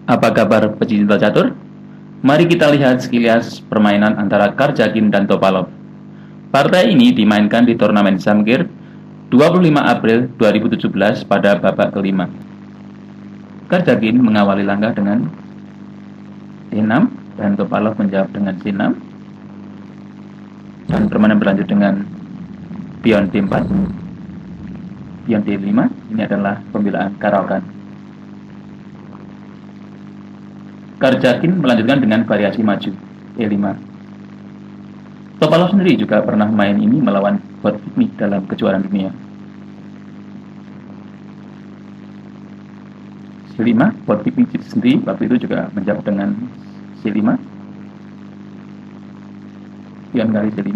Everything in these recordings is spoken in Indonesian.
Apa kabar pecinta catur? Mari kita lihat sekilas permainan antara Karjakin dan Topalov. Partai ini dimainkan di turnamen Samgir 25 April 2017 pada babak kelima. Karjakin mengawali langkah dengan D6 dan Topalov menjawab dengan C6, dan permainan berlanjut dengan pion D4, pion D5. Ini adalah pembelaan Karaokan. Karjakin melanjutkan dengan variasi maju E5. Topalov sendiri juga pernah main ini melawan Botvinnik dalam kejuaraan dunia. C5, Botvinnik sendiri waktu itu juga menjawab dengan C5, pion kali C5,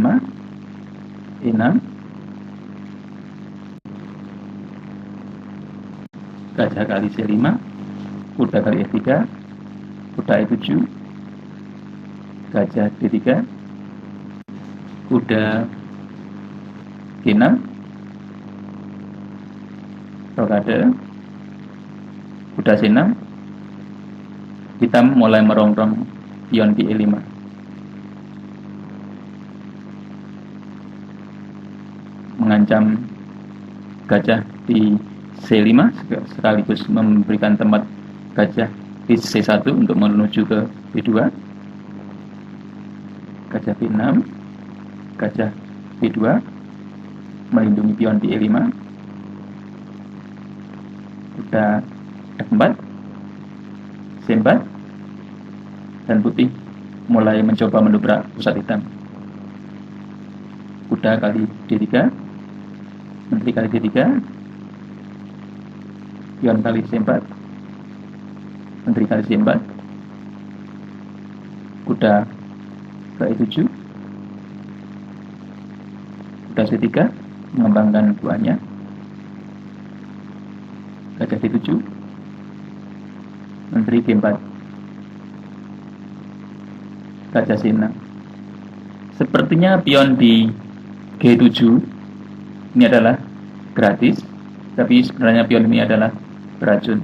E6, gajah kali C5, kuda kali E3, kuda E7, gajah D3, kuda G6, rokade, kuda C6, hitam mulai merongrong pion di E5. Mengancam gajah di C5 sekaligus memberikan tempat gajah di C1 untuk menuju ke B2. Gajah B6, gajah B2 melindungi pion di E5, kuda F4, C4, dan putih mulai mencoba mendobrak pusat hitam. Kuda kali D3, menteri kali D3, pion kali C4, menteri kali C4, kuda ke E7, kuda C3 mengembangkan buahnya, gajah D7, menteri G4, gajah C6. Sepertinya pion di G7 ini adalah gratis, tapi sebenarnya pion ini adalah beracun.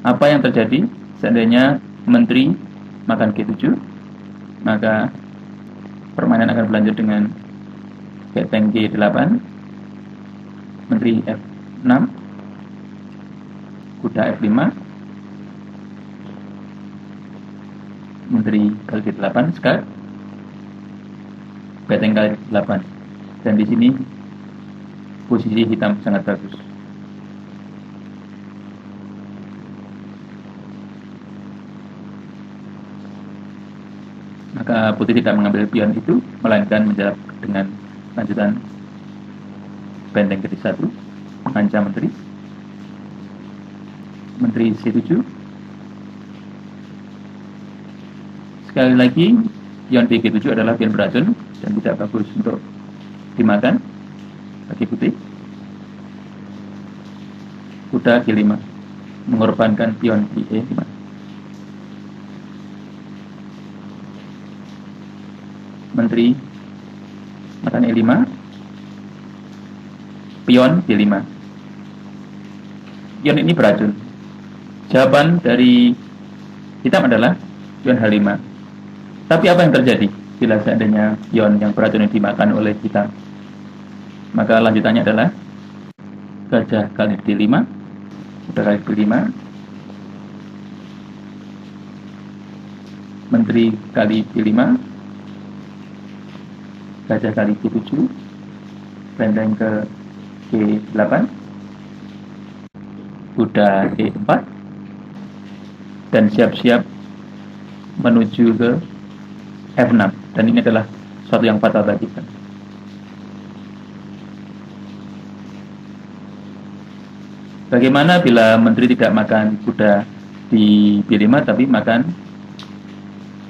Apa yang terjadi seandainya menteri makan G7? Maka permainan akan berlanjut dengan benteng G8, menteri F6, kuda F5, menteri kali G8 skak, benteng kali 8. Dan di sini posisi hitam sangat bagus. Maka putih tidak mengambil pion itu, melainkan menjawab dengan lanjutan benteng ke-1, mengancam menteri. Menteri C7. Sekali lagi, pion di G7 adalah pion beracun dan tidak bagus untuk dimakan bagi putih. Kuda G5 mengorbankan pion di E5. Menteri makan E5, pion G5. Pion ini beracun. Jawaban dari hitam adalah pion H5. Tapi apa yang terjadi bila seandainya pion yang beracun ini dimakan oleh hitam? Maka lanjutannya adalah gajah kali D5, kuda kali D5, menteri kali D5, gajah kali G7, benteng ke G8, kuda E4, dan siap-siap menuju ke F6. Dan ini adalah suatu yang fatal bagi kita. Bagaimana bila menteri tidak makan kuda di B5 tapi makan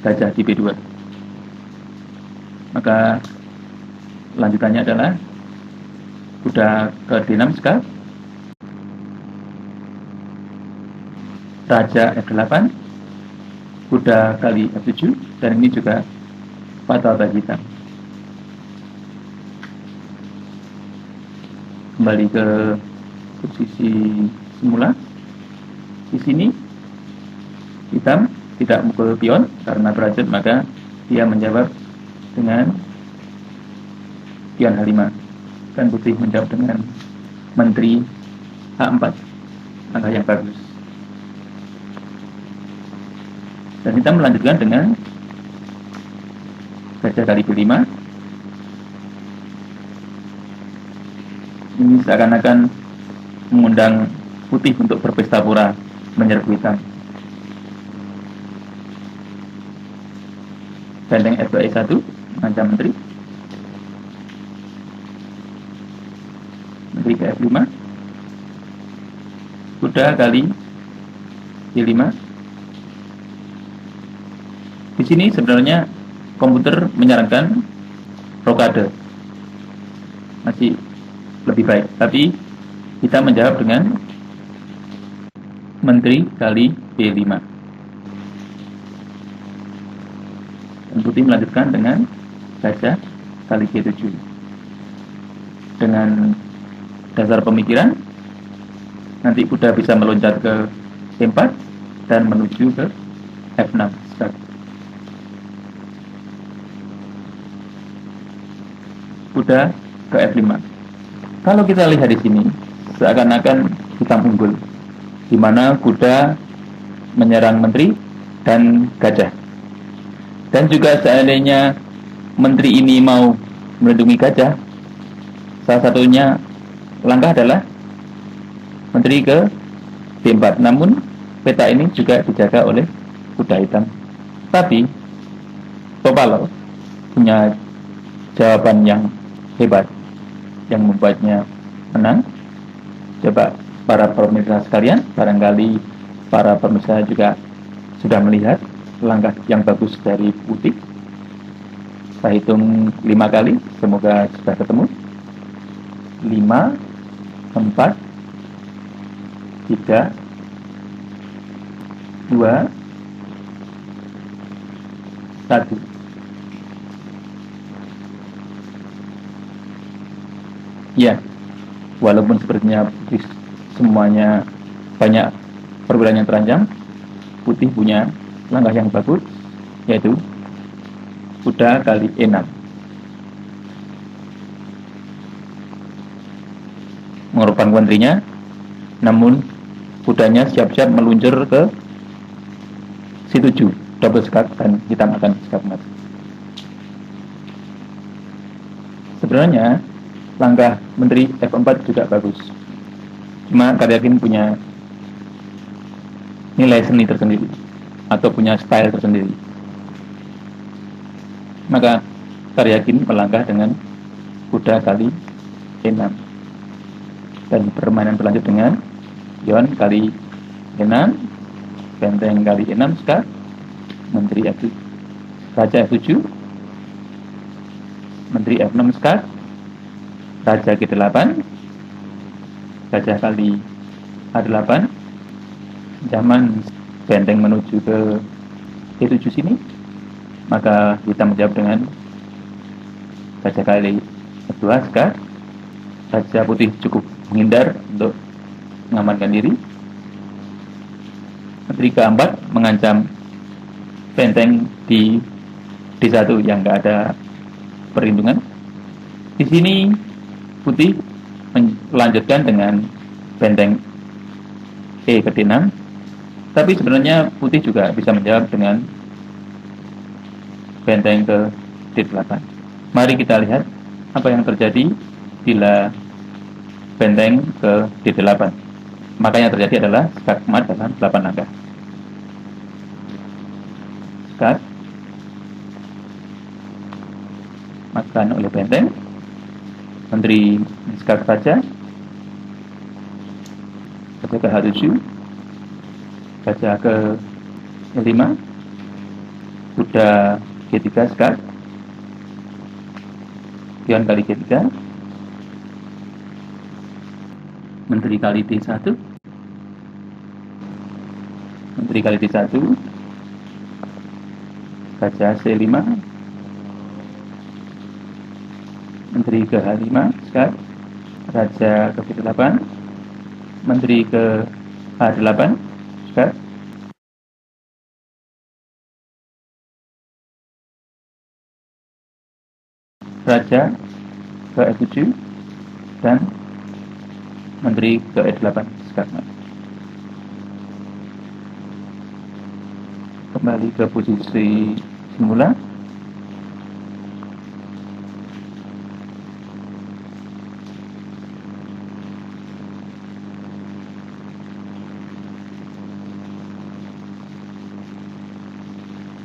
gajah di B2? Maka lanjutannya adalah kuda ke D6 skak, raja F8, kuda kali F7, dan ini juga fatal bagi kita. Kembali ke posisi semula. Di sini hitam tidak mukul pion karena beracun, maka dia menjawab dengan pion H5, dan putih menjawab dengan menteri H4, langkah yang bagus. Dan hitam melanjutkan dengan gajah kali B5. Ini seakan-akan mengundang putih untuk berpesta pura menyerbu hitam. Benteng F2E1 mengancam menteri. Menteri ke F5. Kuda kali G5. Di sini sebenarnya komputer menyarankan rokade, masih lebih baik, tapi kita menjawab dengan menteri kali B5. Dan putih melanjutkan dengan gajah kali G7. Dengan dasar pemikiran, nanti kuda bisa meloncat ke E4 dan menuju ke F6. Kuda ke F5. Kalau kita lihat di sini, seakan-akan hitam unggul, di mana kuda menyerang menteri dan gajah. Dan juga seandainya menteri ini mau melindungi gajah, salah satunya langkah adalah menteri ke B4. Namun peta ini juga dijaga oleh kuda hitam. Tapi Topalov punya jawaban yang hebat yang membuatnya menang. Coba para pemirsa sekalian, barangkali para pemirsa juga sudah melihat langkah yang bagus dari putih. Saya hitung 5 kali, semoga sudah ketemu. 5, 4, 3, 2, 1. Ya, walaupun sepertinya putih semuanya banyak perbedaan yang terancam, putih punya langkah yang bagus, yaitu kuda kali E6. Mengorbankan menterinya, namun kudanya siap-siap meluncur ke C7, double skat, dan hitam akan skat mati. Sebenarnya langkah menteri F4 juga bagus, cuma Karyakin punya nilai seni tersendiri atau punya style tersendiri. Maka Karyakin melangkah dengan kuda kali E6, dan permainan berlanjut dengan pion kali E6, benteng kali E6 skat, menteri F7, raja F7, menteri F6 skat, raja G8, gajah kali A8, zaman benteng menuju ke G7 sini, maka kita menjawab dengan gajah kali F2 skat. Raja putih cukup menghindar untuk mengamankan diri. Menteri keempat mengancam benteng di D1 yang nggak ada perlindungan. Di sini putih melanjutkan dengan benteng E ke D6, tapi sebenarnya putih juga bisa menjawab dengan benteng ke D8. Mari kita lihat apa yang terjadi bila benteng ke D8. Maka yang terjadi adalah skat mat dalam 8 langkah. Skat makan oleh benteng, menteri skat raja, gajah ke H7, gajah ke E5, kuda G3 skat, pion kali G3, menteri kali D1, menteri kali D1, gajah C5, menteri ke H5 skat, raja ke B8, menteri ke H8 skat, Raja ke F7 dan Menteri ke E8 Skatmat. Kembali ke posisi semula.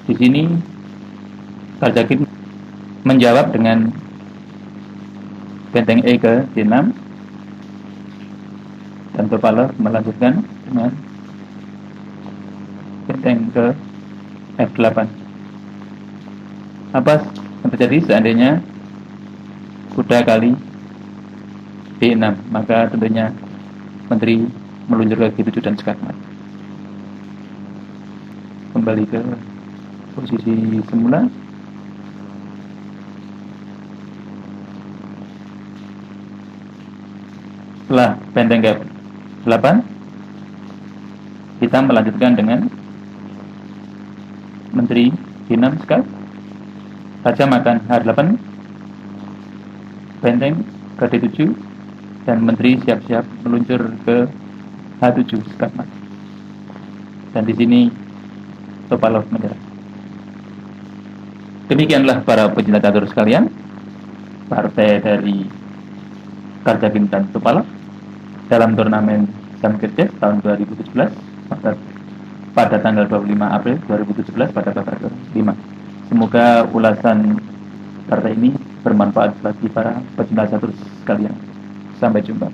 Di sini Karjakin menjawab dengan benteng E ke D6 dan Topalov melanjutkan dengan benteng ke F8. Apa yang terjadi seandainya kuda kali D6? Maka tentunya Menteri meluncur ke G7 dan Skatmat. Kembali ke posisi semula. Setelah benteng ke 8, kita melanjutkan dengan Menteri G6 Skat, Raja makan H8, benteng ke D7, dan Menteri siap-siap meluncur ke H7 Skatmat. Dan di sini Topalov menyerah. Demikianlah para pecinta catur sekalian, partai dari Karjakin dan Topalov dalam turnamen Samkir Chess tahun 2017 pada tanggal 25 April 2017 pada babak ke-5. Semoga ulasan partai ini bermanfaat bagi para pecinta catur sekalian. Sampai jumpa.